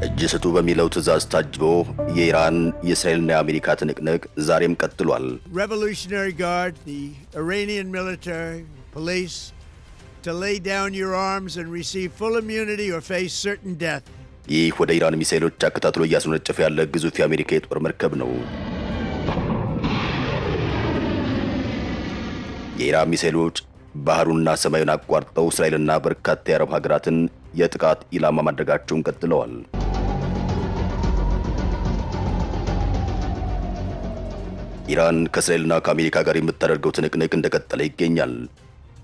እጅ ስጡ በሚለው ትዕዛዝ ታጅቦ የኢራን የእስራኤልና የአሜሪካ ትንቅንቅ ዛሬም ቀጥሏል። Revolutionary Guard, the Iranian military, police, to lay down your arms and receive full immunity or face certain death. ይህ ወደ ኢራን ሚሳኤሎች አከታትሎ እያስወነጨፈ ያለ ግዙፍ የአሜሪካ የጦር መርከብ ነው። የኢራን ሚሳኤሎች ባህሩንና ሰማዩን አቋርጠው እስራኤልና በርካታ የአረብ ሀገራትን የጥቃት ኢላማ ማድረጋቸውን ቀጥለዋል። ኢራን ከእስራኤልና ከአሜሪካ ጋር የምታደርገው ትንቅንቅ እንደቀጠለ ይገኛል።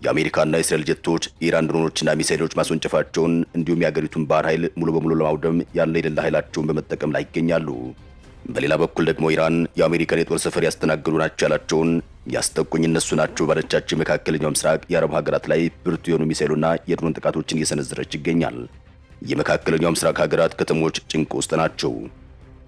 የአሜሪካና የእስራኤል ጀቶች የኢራን ድሮኖችና ሚሳኤሎች ማስወንጨፋቸውን እንዲሁም የአገሪቱን ባህር ኃይል ሙሉ በሙሉ ለማውደም ያለ የሌለ ኃይላቸውን በመጠቀም ላይ ይገኛሉ። በሌላ በኩል ደግሞ ኢራን የአሜሪካን የጦር ሰፈር ያስተናገዱ ናቸው ያላቸውን ያስጠቁኝ እነሱ ናቸው ባለቻቸው የመካከለኛው ምስራቅ የአረብ ሀገራት ላይ ብርቱ የሆኑ ሚሳኤሉና የድሮን ጥቃቶችን እየሰነዘረች ይገኛል። የመካከለኛው ምስራቅ ሀገራት ከተሞች ጭንቅ ውስጥ ናቸው።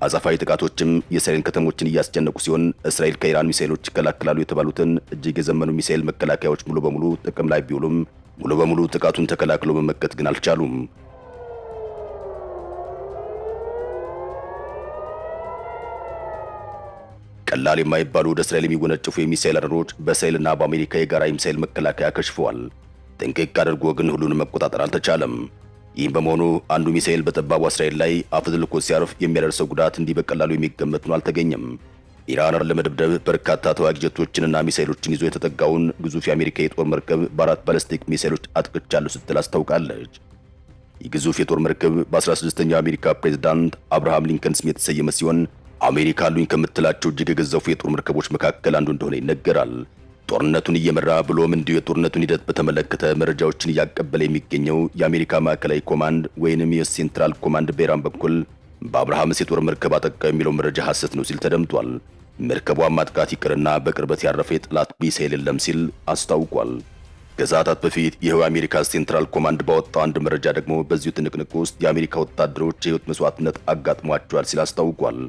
አዛፋዊ ጥቃቶችም የእስራኤል ከተሞችን እያስጨነቁ ሲሆን እስራኤል ከኢራን ሚሳኤሎች ይከላከላሉ የተባሉትን እጅግ የዘመኑ ሚሳኤል መከላከያዎች ሙሉ በሙሉ ጥቅም ላይ ቢውሉም ሙሉ በሙሉ ጥቃቱን ተከላክሎ መመከት ግን አልቻሉም። ቀላል የማይባሉ ወደ እስራኤል የሚወነጨፉ የሚሳኤል አረሮች በእስራኤልና በአሜሪካ የጋራ የሚሳኤል መከላከያ ከሽፈዋል። ጥንቅቅ አድርጎ ግን ሁሉንም መቆጣጠር አልተቻለም። ይህም በመሆኑ አንዱ ሚሳኤል በጠባቡ እስራኤል ላይ አፍዝልኮ ሲያርፍ የሚያደርሰው ጉዳት እንዲህ በቀላሉ የሚገመት ነው አልተገኘም። ኢራን ለመደብደብ በርካታ ተዋጊ ጀቶችንና ሚሳኤሎችን ይዞ የተጠጋውን ግዙፍ የአሜሪካ የጦር መርከብ በ4 ባሊስቲክ ሚሳኤሎች አጥቅቻለሁ ስትል አስታውቃለች። ይህ ግዙፍ የጦር መርከብ በ16ኛው የአሜሪካ ፕሬዝዳንት አብርሃም ሊንከን ስም የተሰየመ ሲሆን አሜሪካ አሉኝ ከምትላቸው እጅግ የገዘፉ የጦር መርከቦች መካከል አንዱ እንደሆነ ይነገራል። ጦርነቱን እየመራ ብሎም እንዲሁ የጦርነቱን ሂደት በተመለከተ መረጃዎችን እያቀበለ የሚገኘው የአሜሪካ ማዕከላዊ ኮማንድ ወይንም የሴንትራል ኮማንድ በኢራን በኩል በአብርሃምስ የጦር መርከብ አጠቃ የሚለው መረጃ ሐሰት ነው ሲል ተደምጧል። መርከቧን ማጥቃት ይቅርና በቅርበት ያረፈ የጠላት ሚሳኤል የለም ሲል አስታውቋል። ከሰዓታት በፊት ይኸው የአሜሪካ ሴንትራል ኮማንድ ባወጣው አንድ መረጃ ደግሞ በዚሁ ትንቅንቅ ውስጥ የአሜሪካ ወታደሮች የህይወት መስዋዕትነት አጋጥሟቸዋል ሲል አስታውቋል።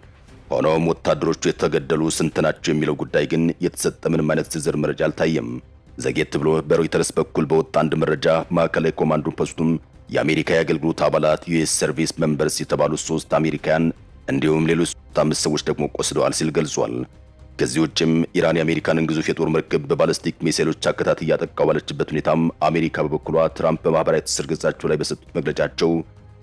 ሆኖም ወታደሮቹ የተገደሉ ስንት ናቸው የሚለው ጉዳይ ግን የተሰጠ ምንም አይነት ዝርዝር መረጃ አልታየም። ዘጌት ብሎ በሮይተርስ በኩል በወጣ አንድ መረጃ ማዕከላዊ ኮማንዱን ፖስቱም የአሜሪካ የአገልግሎት አባላት ዩኤስ ሰርቪስ ሜምበርስ የተባሉ 3 አሜሪካውያን እንዲሁም ሌሎች 5 ሰዎች ደግሞ ቆስለዋል ሲል ገልጿል። ከዚህ ውጭም ኢራን የአሜሪካንን ግዙፍ የጦር መርከብ በባሊስቲክ ሚሳኤሎች አከታት እያጠቃው ባለችበት ሁኔታም አሜሪካ በበኩሏ ትራምፕ በማህበራዊ ትስስር ገጻቸው ላይ በሰጡት መግለጫቸው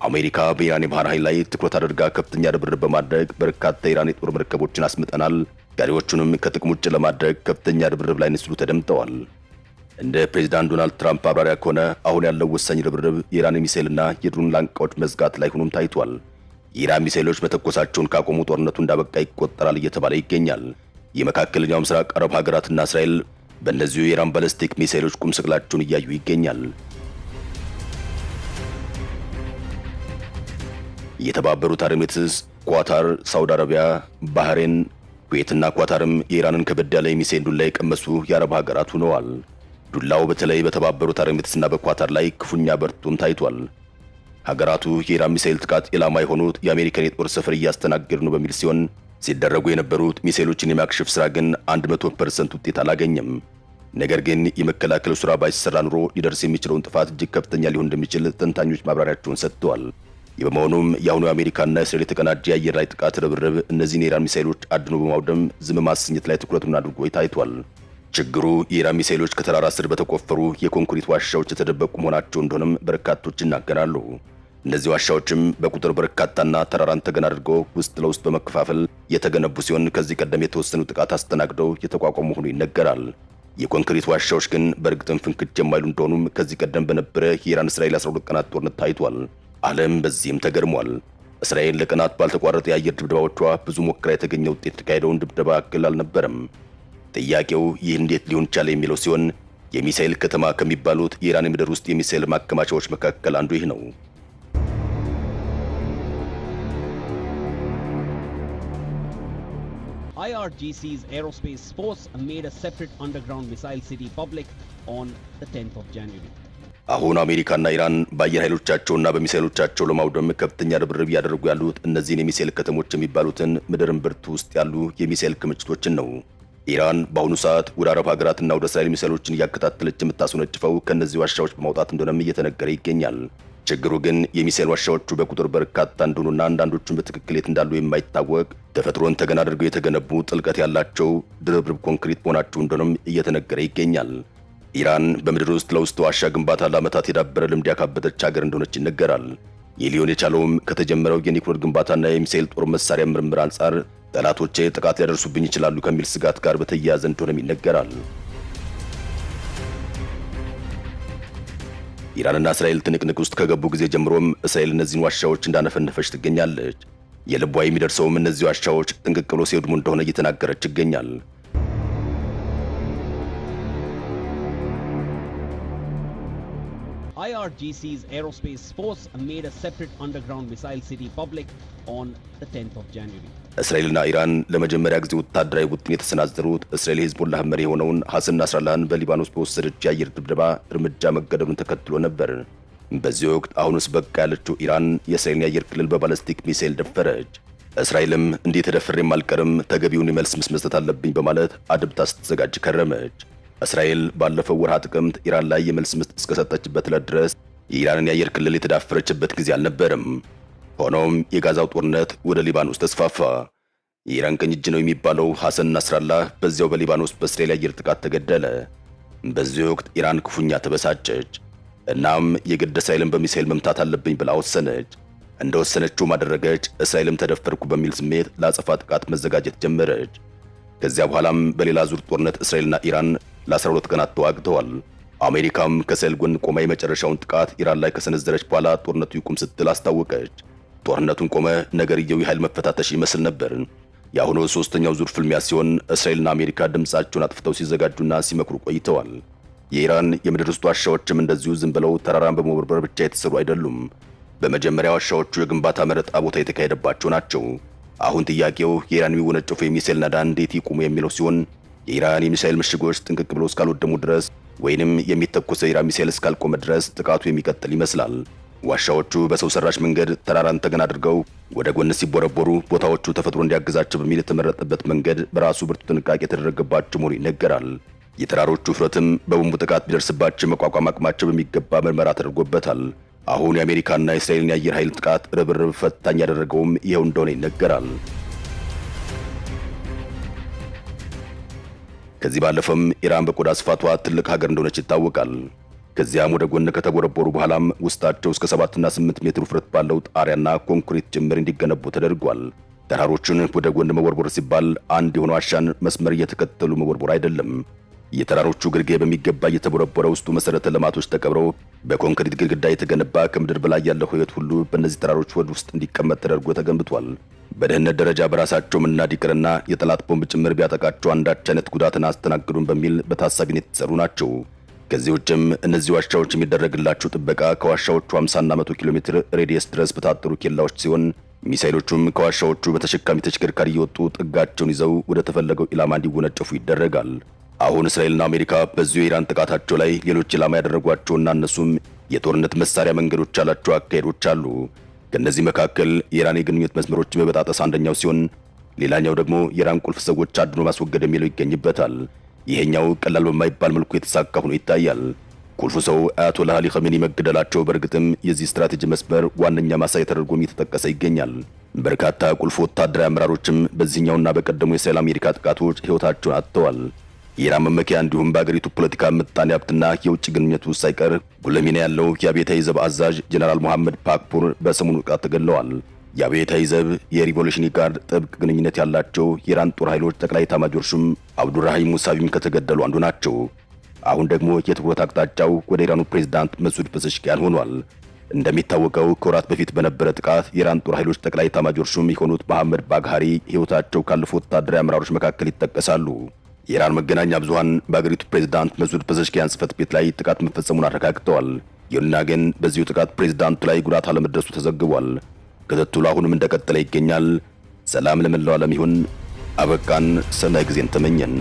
አሜሪካ በኢራን የባህር ኃይል ላይ ትኩረት አድርጋ ከፍተኛ ርብርብ በማድረግ በርካታ የኢራን የጦር መርከቦችን አስምጠናል፣ ቀሪዎቹንም ከጥቅም ውጭ ለማድረግ ከፍተኛ ርብርብ ላይ ሲሉ ተደምጠዋል። እንደ ፕሬዚዳንት ዶናልድ ትራምፕ አብራሪያ ከሆነ አሁን ያለው ወሳኝ ርብርብ የኢራን ሚሳኤልና የድሮን ላንቃዎች መዝጋት ላይ ሆኖም ታይቷል። የኢራን ሚሳኤሎች መተኮሳቸውን ካቆሙ ጦርነቱ እንዳበቃ ይቆጠራል እየተባለ ይገኛል። የመካከለኛው ምስራቅ አረብ ሀገራትና እስራኤል በእነዚሁ የኢራን ባሊስቲክ ሚሳኤሎች ቁም ስቅላቸውን እያዩ ይገኛል። የተባበሩት አረብ ኤሚሬትስ፣ ኳታር፣ ሳውዲ አረቢያ፣ ባህሬን፣ ኩዌትና ኳታርም የኢራንን ከበድ ያለ የሚሳኤል ዱላ የቀመሱ የአረብ ሀገራት ሆነዋል። ዱላው በተለይ በተባበሩት አረብ ኤሚሬትስና በኳታር ላይ ክፉኛ በርቱም ታይቷል። ሀገራቱ የኢራን ሚሳኤል ጥቃት ኢላማ የሆኑት የአሜሪካን የጦር ሰፈር እያስተናገዱ ነው በሚል ሲሆን ሲደረጉ የነበሩት ሚሳኤሎችን የማክሸፍ ስራ ግን 100% ውጤት አላገኘም። ነገር ግን የመከላከሉ ስራ ባይሰራ ኑሮ ሊደርስ የሚችለውን ጥፋት እጅግ ከፍተኛ ሊሆን እንደሚችል ተንታኞች ማብራሪያቸውን ሰጥተዋል። በመሆኑም የአሁኑ የአሜሪካና የእስራኤል የተቀናጀ የአየር ላይ ጥቃት ርብርብ እነዚህን የኢራን ሚሳኤሎች አድኖ በማውደም ዝም ማሰኘት ላይ ትኩረቱን አድርጎ ታይቷል። ችግሩ የኢራን ሚሳኤሎች ከተራራ ስር በተቆፈሩ የኮንክሪት ዋሻዎች የተደበቁ መሆናቸው እንደሆነም በርካቶች ይናገራሉ። እነዚህ ዋሻዎችም በቁጥር በርካታና ተራራን ተገን አድርገው ውስጥ ለውስጥ በመከፋፈል የተገነቡ ሲሆን ከዚህ ቀደም የተወሰኑ ጥቃት አስተናግደው የተቋቋሙ ሆኖ ይነገራል። የኮንክሪት ዋሻዎች ግን በእርግጥም ፍንክች የማይሉ እንደሆኑም ከዚህ ቀደም በነበረ የኢራን እስራኤል 12 ቀናት ጦርነት ታይቷል። ዓለም በዚህም ተገርሟል። እስራኤል ለቀናት ባልተቋረጠ የአየር ድብደባዎቿ ብዙ ሞክራ የተገኘ ውጤት የተካሄደውን ድብደባ እክል አልነበረም። ጥያቄው ይህ እንዴት ሊሆን ቻለ የሚለው ሲሆን የሚሳኤል ከተማ ከሚባሉት የኢራን ምድር ውስጥ የሚሳኤል ማከማቻዎች መካከል አንዱ ይህ ነው። IRGC's Aerospace Force made a separate underground missile city public on the 10th of January. አሁን አሜሪካና ኢራን በአየር ኃይሎቻቸውና በሚሳኤሎቻቸው ለማውደም ከፍተኛ ርብርብ ያደረጉ ያሉት እነዚህን የሚሳኤል ከተሞች የሚባሉትን ምድር እምብርት ውስጥ ያሉ የሚሳኤል ክምችቶችን ነው። ኢራን በአሁኑ ሰዓት ወደ አረብ ሀገራትና ወደ እስራኤል ሚሳኤሎችን እያከታተለች የምታስወነጭፈው ከነዚህ ዋሻዎች በማውጣት እንደሆነም እየተነገረ ይገኛል። ችግሩ ግን የሚሳኤል ዋሻዎቹ በቁጥር በርካታ እንደሆኑና አንዳንዶቹም በትክክል የት እንዳሉ የማይታወቅ ተፈጥሮን ተገን አድርገው የተገነቡ ጥልቀት ያላቸው ድርብርብ ኮንክሪት መሆናቸው እንደሆነም እየተነገረ ይገኛል። ኢራን በምድር ውስጥ ለውስጥ ዋሻ ግንባታ ለዓመታት የዳበረ ልምድ ያካበተች ሀገር እንደሆነች ይነገራል። ይህ ሊሆን የቻለውም ከተጀመረው የኒውክሌር ግንባታና የሚሳኤል ጦር መሳሪያ ምርምር አንጻር ጠላቶቼ ጥቃት ሊያደርሱብኝ ይችላሉ ከሚል ስጋት ጋር በተያያዘ እንደሆነም ይነገራል። ኢራንና እስራኤል ትንቅንቅ ውስጥ ከገቡ ጊዜ ጀምሮም እስራኤል እነዚህን ዋሻዎች እንዳነፈነፈች ትገኛለች። የልቧ የሚደርሰውም እነዚህ ዋሻዎች ጥንቅቅ ብሎ ሲወድሙ እንደሆነ እየተናገረች ይገኛል። IRGC's Aerospace Force made a separate underground missile city public on the 10th of January. እስራኤልና ኢራን ለመጀመሪያ ጊዜ ወታደራዊ ውጥን የተሰናዘሩት እስራኤል የሂዝቦላህ መሪ የሆነውን ሐሰን ናስራላህን በሊባኖስ በወሰደች የአየር ድብደባ እርምጃ መገደሉን ተከትሎ ነበር። በዚህ ወቅት አሁንስ በቃ ያለችው ኢራን የእስራኤልን የአየር ክልል በባለስቲክ ሚሳኤል ደፈረች። እስራኤልም እንዲህ ተደፍሬም አልቀርም ተገቢውን የመልስ ምት መስጠት አለብኝ በማለት አድብታ ስትዘጋጅ ከረመች። እስራኤል ባለፈው ወርሃ ጥቅምት ኢራን ላይ የመልስ ምት እስከሰጠችበት ዕለት ድረስ የኢራንን የአየር ክልል የተዳፈረችበት ጊዜ አልነበረም። ሆኖም የጋዛው ጦርነት ወደ ሊባኖስ ተስፋፋ። የኢራን ቀኝ እጅ ነው የሚባለው ሐሰን ናስራላህ በዚያው በሊባኖስ በእስራኤል የአየር ጥቃት ተገደለ። በዚህ ወቅት ኢራን ክፉኛ ተበሳጨች። እናም የግድ እስራኤልን በሚሳኤል መምታት አለብኝ ብላ ወሰነች። እንደወሰነችው ማደረገች። እስራኤልም ተደፈርኩ በሚል ስሜት ለአጸፋ ጥቃት መዘጋጀት ጀመረች። ከዚያ በኋላም በሌላ ዙር ጦርነት እስራኤልና ኢራን ለ12 ቀናት ተዋግተዋል። አሜሪካም ከእስራኤል ጎን ቆማ የመጨረሻውን ጥቃት ኢራን ላይ ከሰነዘረች በኋላ ጦርነቱ ይቁም ስትል አስታወቀች። ጦርነቱን ቆመ። ነገርየው የኃይል መፈታተሽ ይመስል ነበር። የአሁኑ ሶስተኛው ዙር ፍልሚያ ሲሆን እስራኤልና አሜሪካ ድምጻቸውን አጥፍተው ሲዘጋጁና ሲመክሩ ቆይተዋል። የኢራን የምድር ውስጥ ዋሻዎችም እንደዚሁ ዝም ብለው ተራራን በመወርበር ብቻ የተሰሩ አይደሉም። በመጀመሪያ ዋሻዎቹ የግንባታ መረጣ ቦታ የተካሄደባቸው ናቸው። አሁን ጥያቄው የኢራን የሚወነጨፉ የሚሳኤል ናዳ እንዴት ይቁሙ የሚለው ሲሆን የኢራን የሚሳኤል ምሽጎች ጥንቅቅ ብለው እስካልወደሙ ድረስ ወይንም የሚተኮሰው የኢራን ሚሳኤል እስካልቆመ ድረስ ጥቃቱ የሚቀጥል ይመስላል። ዋሻዎቹ በሰው ሰራሽ መንገድ ተራራን ተገን አድርገው ወደ ጎን ሲቦረቦሩ ቦታዎቹ ተፈጥሮ እንዲያግዛቸው በሚል የተመረጠበት መንገድ በራሱ ብርቱ ጥንቃቄ የተደረገባቸው መሆኑ ይነገራል። የተራሮቹ ውፍረትም በቦምቡ ጥቃት ቢደርስባቸው መቋቋም አቅማቸው በሚገባ ምርመራ ተደርጎበታል። አሁን የአሜሪካና የእስራኤልን የአየር ኃይል ጥቃት ርብርብ ፈታኝ ያደረገውም ይኸው እንደሆነ ይነገራል። ከዚህ ባለፈም ኢራን በቆዳ ስፋቷ ትልቅ ሀገር እንደሆነች ይታወቃል። ከዚያም ወደ ጎን ከተቦረቦሩ በኋላም ውስጣቸው እስከ 7 እና 8 ሜትር ውፍረት ባለው ጣሪያና ኮንክሪት ጭምር እንዲገነቡ ተደርጓል። ተራሮችን ወደ ጎን መቦርቦር ሲባል አንድ የሆነ ዋሻን መስመር እየተከተሉ መቦርቦር አይደለም። የተራሮቹ ግርጌ በሚገባ እየተቦረቦረ ውስጡ መሰረተ ልማቶች ተቀብረው በኮንክሪት ግድግዳ የተገነባ ከምድር በላይ ያለው ሕይወት ሁሉ በእነዚህ ተራሮች ወድ ውስጥ እንዲቀመጥ ተደርጎ ተገንብቷል። በደህንነት ደረጃ በራሳቸው መናድ ይቅርና የጠላት ቦምብ ጭምር ቢያጠቃቸው አንዳች አይነት ጉዳትን አስተናግዱን በሚል በታሳቢነት የተሰሩ ናቸው። ከዚህ ውጭም እነዚህ ዋሻዎች የሚደረግላቸው ጥበቃ ከዋሻዎቹ 50 እና 100 ኪሎ ሜትር ሬዲየስ ድረስ በታጠሩ ኬላዎች ሲሆን ሚሳኤሎቹም ከዋሻዎቹ በተሸካሚ ተሽከርካሪ እየወጡ ጥጋቸውን ይዘው ወደ ተፈለገው ኢላማ እንዲወነጨፉ ይደረጋል። አሁን እስራኤልና አሜሪካ በዚሁ የኢራን ጥቃታቸው ላይ ሌሎች ኢላማ ያደረጓቸውና እነሱም የጦርነት መሳሪያ መንገዶች ያላቸው አካሄዶች አሉ። ከነዚህ መካከል የኢራን የግንኙነት መስመሮች መበጣጠስ አንደኛው ሲሆን ሌላኛው ደግሞ የኢራን ቁልፍ ሰዎች አድኖ ማስወገድ የሚለው ይገኝበታል። ይሄኛው ቀላል በማይባል መልኩ የተሳካ ሆኖ ይታያል። ቁልፉ ሰው አያቶላህ አሊ ኸሜኒ መገደላቸው በእርግጥም የዚህ ስትራቴጂ መስመር ዋነኛ ማሳያ ተደርጎም እየተጠቀሰ ይገኛል። በርካታ ቁልፍ ወታደራዊ አመራሮችም በዚህኛውና በቀደሙ የእስራኤል አሜሪካ ጥቃቶች ሕይወታቸውን አጥተዋል። የኢራን መመኪያ እንዲሁም በአገሪቱ ፖለቲካ ምጣኔ ሀብትና የውጭ ግንኙነት ውስጥ ሳይቀር ጉልህ ሚና ያለው የአብዮታዊ ዘብ አዛዥ ጀነራል መሐመድ ፓክፑር በሰሞኑ ጥቃት ተገድለዋል። የአብዮታዊ ዘብ የሪቮሉሽን ጋርድ ጥብቅ ግንኙነት ያላቸው የኢራን ጦር ኃይሎች ጠቅላይ ኤታማዦር ሹም አብዱራሂም ሙሳቪም ከተገደሉ አንዱ ናቸው። አሁን ደግሞ የትኩረት አቅጣጫው ወደ ኢራኑ ፕሬዝዳንት መሱድ ፔዜሽኪያን ሆኗል። እንደሚታወቀው ከወራት በፊት በነበረ ጥቃት የኢራን ጦር ኃይሎች ጠቅላይ ኤታማዦር ሹም የሆኑት መሐመድ ባግሃሪ ሕይወታቸው ካለፉ ወታደራዊ አመራሮች መካከል ይጠቀሳሉ። የኢራን መገናኛ ብዙሃን በአገሪቱ ፕሬዝዳንት መሱድ ፔዜሽኪያን ጽሕፈት ቤት ላይ ጥቃት መፈጸሙን አረጋግጠዋል። ይሁንና ግን በዚሁ ጥቃት ፕሬዝዳንቱ ላይ ጉዳት አለመድረሱ ተዘግቧል። ክትትሉ አሁንም እንደቀጠለ ይገኛል። ሰላም ለመላው ዓለም ይሁን። አበቃን። ሰናይ ጊዜን ተመኘን።